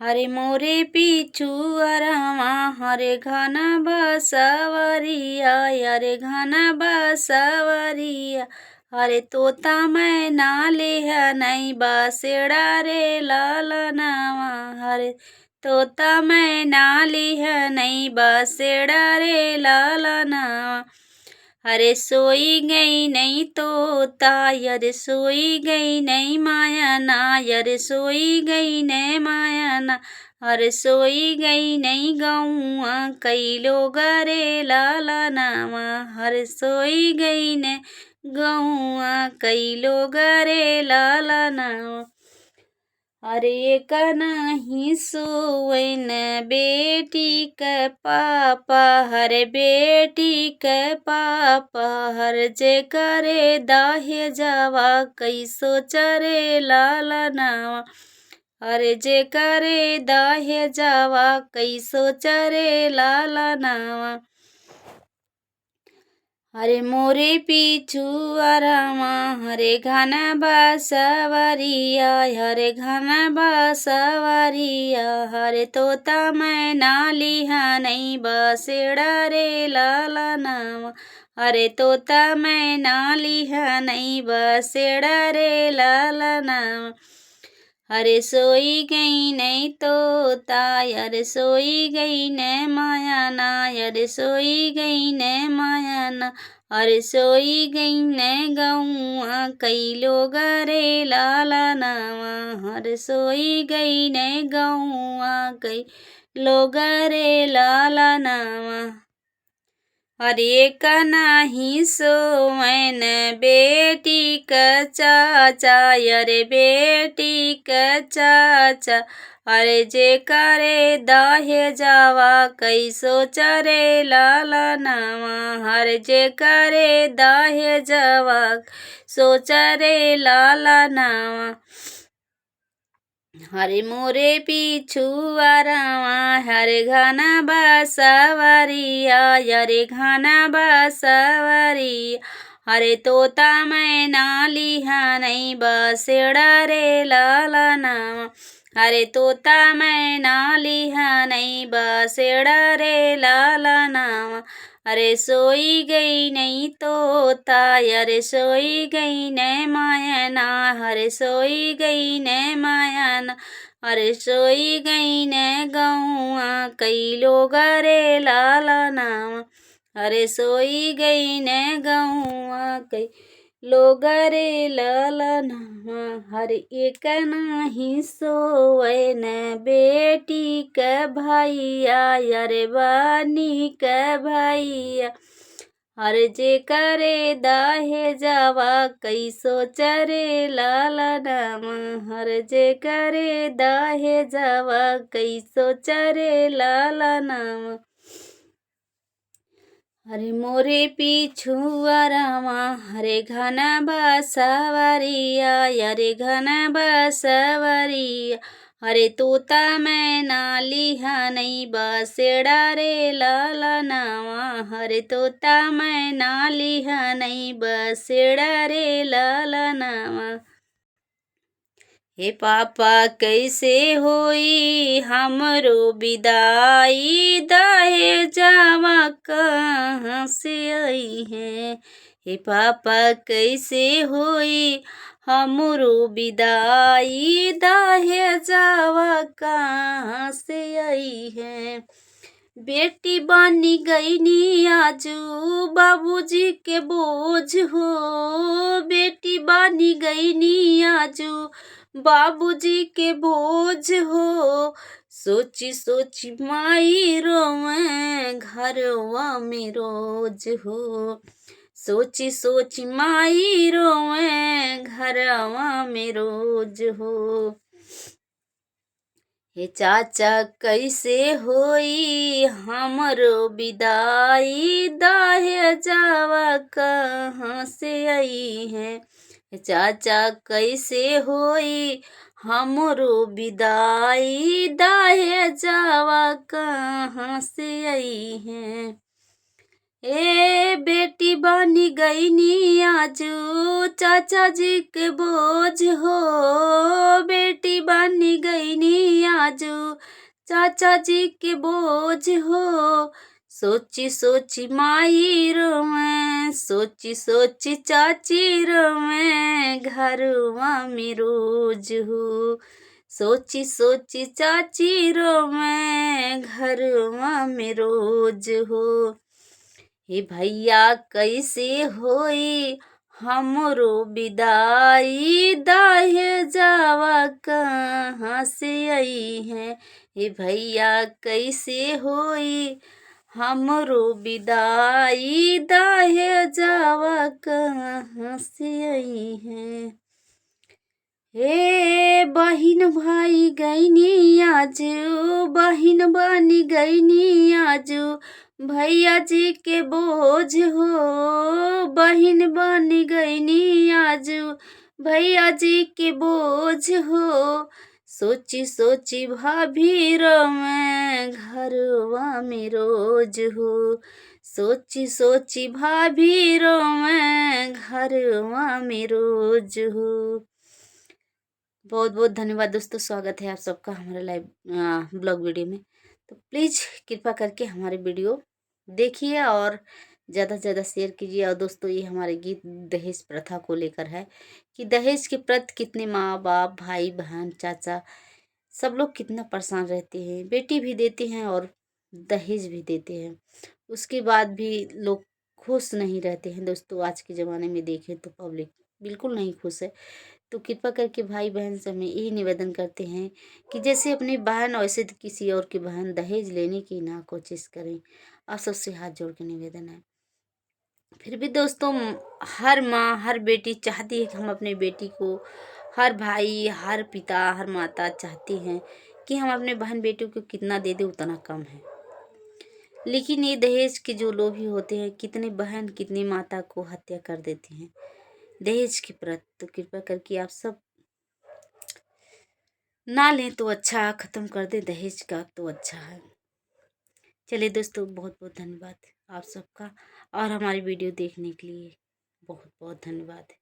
हरे मोरे पिछुआरामा हरे घना बसवरिया हरे घना बसवरिया हरे तोता मैना लेह नहीं बसेड़ा रे लालनावा हरे तोता मैना लेह नहीं बसेड़ा रे लालनावा अरे सोई गई नहीं तोता अरे सोई गई नहीं माया ना अरे सोई गई नहीं माया ना अरे सोई गई नहीं गौआ कई लोग रे लाला नामा अरे सोई गई ने गौआ कई लोग रे लाला नामा अरे नहीं सोवन बेटी के पापा हरे बेटी के पापा हर जे करे दाहे जावा कैसो चरे लाला नावा अरे जे करे दाहे जावा कैसो चरे लाला नावा हरे मोरे पिछुआरामा हरे घना बसवरिया हरे घना बसवरिया हरे तोता मैना लिहा नहीं बसेड़ा रे लाला नामा हरे तोता मैना लिहा नहीं बसेड़ा रे लाला नामा अरे सोई गई नहीं तोता अरे सोई गई ने माया ना अरे सोई गई ने माया ना अरे सोई गई ने गौआ कई लोग रे लाला नावा अरे सोई गई ने गौआ कई लोग रे लाला नावा अरे नहीं सोवन बेटी का चाचा अरे बेटी का चाचा अरे जे करे दाहे जावा कैसो चरे लाला नामा हरे जे करे दाहे जावा सोचरे लाला नामा हरे मोरे पिछुआरामा हरे घना बसवरिया हरे घना बसवरिया हरे तोता मैना लिहा नहीं बसेड़ा रे लाला नामा हरे तोता मैना लिहा नहीं बसेड़ा रे लाला नामा अरे सोई गई नहीं तोता अरे सोई गई ने माया ना हरे सोई गई ने माया ना अरे सोई गई ने गौआ कई लोग रे लाला नामा अरे सोई गई ने गौआ कई लोग रे लाला नामा हर एक नहीं सोए न बेटी के भैया अरे बानी के भैया हर जे करे दाहे जावा कैसो चरे लाला नामा हर जे करे दाहे जावा कैसो चरे लाला नामा हरे मोरे पिछुआरामा हरे घना बसवरिया हरे घना बसवरिया हरे तोता मैना लिहा नहीं बसेड़ा रे लाला नावा हरे तोता मैना लिहा नहीं बसेड़ा रे लाला नावा हे पापा कैसे होई हमरो विदाई दाहे जावा कहाँ से आई है हे पापा कैसे होई हमरो विदाई दाहे जावा कहाँ से आई है बेटी बनी गई नी आजू बाबूजी के बोझ हो बेटी बनी गई नी आजू बाबूजी के बोझ हो सोची सोची माई रोवे घरवा में रोज हो सोची सोची माई रोवे घरवा में रोज हो हे चाचा कैसे होई हमरो विदाई दाहे जावा कहाँ से आई है चाचा कैसे होई हमरो विदाई दाहे जावा कहाँ से आई है ए बेटी बनी गई नी आजू चाचा जी के बोझ हो बेटी बनी गई नी आजू चाचा जी के बोझ हो। सोची सोची माई रोवे, सोची सोची चाची रोवे, घरवा में रोज हो। सोची सोची चाची रोवे, घरवा में रोज हो। हे भैया कैसे होई हमरो विदाई, दाहे जावा कहाँ से आई है। हे भैया कैसे होई हमरो विदाई, दाहे जावा कहाँ से आई है। हे बहिन भाई गईनी आजू, बहिन बनी गईनी आजू, भैया जी के बोझ हो। बहिन बनी गईनी आजू, भैया जी के बोझ हो। सोची सोची भाभी रोवे, घरवा में रोज हो। सोची सोची भाभी रोवे, घरवा में रोज हो। बहुत बहुत धन्यवाद दोस्तों, स्वागत है आप सबका हमारे लाइव ब्लॉग वीडियो में। तो प्लीज़ कृपा करके हमारे वीडियो देखिए और ज़्यादा से ज़्यादा शेयर कीजिए। और दोस्तों ये हमारे गीत दहेज प्रथा को लेकर है कि दहेज के प्रति कितने माँ बाप, भाई बहन, चाचा सब लोग कितना परेशान रहते हैं। बेटी भी देते हैं और दहेज भी देते हैं, उसके बाद भी लोग खुश नहीं रहते हैं। दोस्तों आज के ज़माने में देखें तो पब्लिक बिल्कुल नहीं खुश है। तो कृपा करके भाई बहन से हमें यही निवेदन करते हैं कि जैसे अपनी बहन वैसे किसी और की बहन दहेज लेने की ना कोशिश करें। आप सबसे हाथ जोड़ के निवेदन है। फिर भी दोस्तों हर माँ हर बेटी चाहती है कि हम अपने बेटी को, हर भाई हर पिता हर माता चाहती हैं कि हम अपने बहन बेटियों को कितना दे दें उतना कम है। लेकिन ये दहेज के जो लोभी होते हैं, कितने बहन कितनी माता को हत्या कर देते हैं दहेज की प्रत। तो कृपा करके आप सब ना लें तो अच्छा, ख़त्म कर दें दहेज का तो अच्छा है। चलिए दोस्तों बहुत बहुत धन्यवाद आप सबका और हमारी वीडियो देखने के लिए बहुत बहुत धन्यवाद।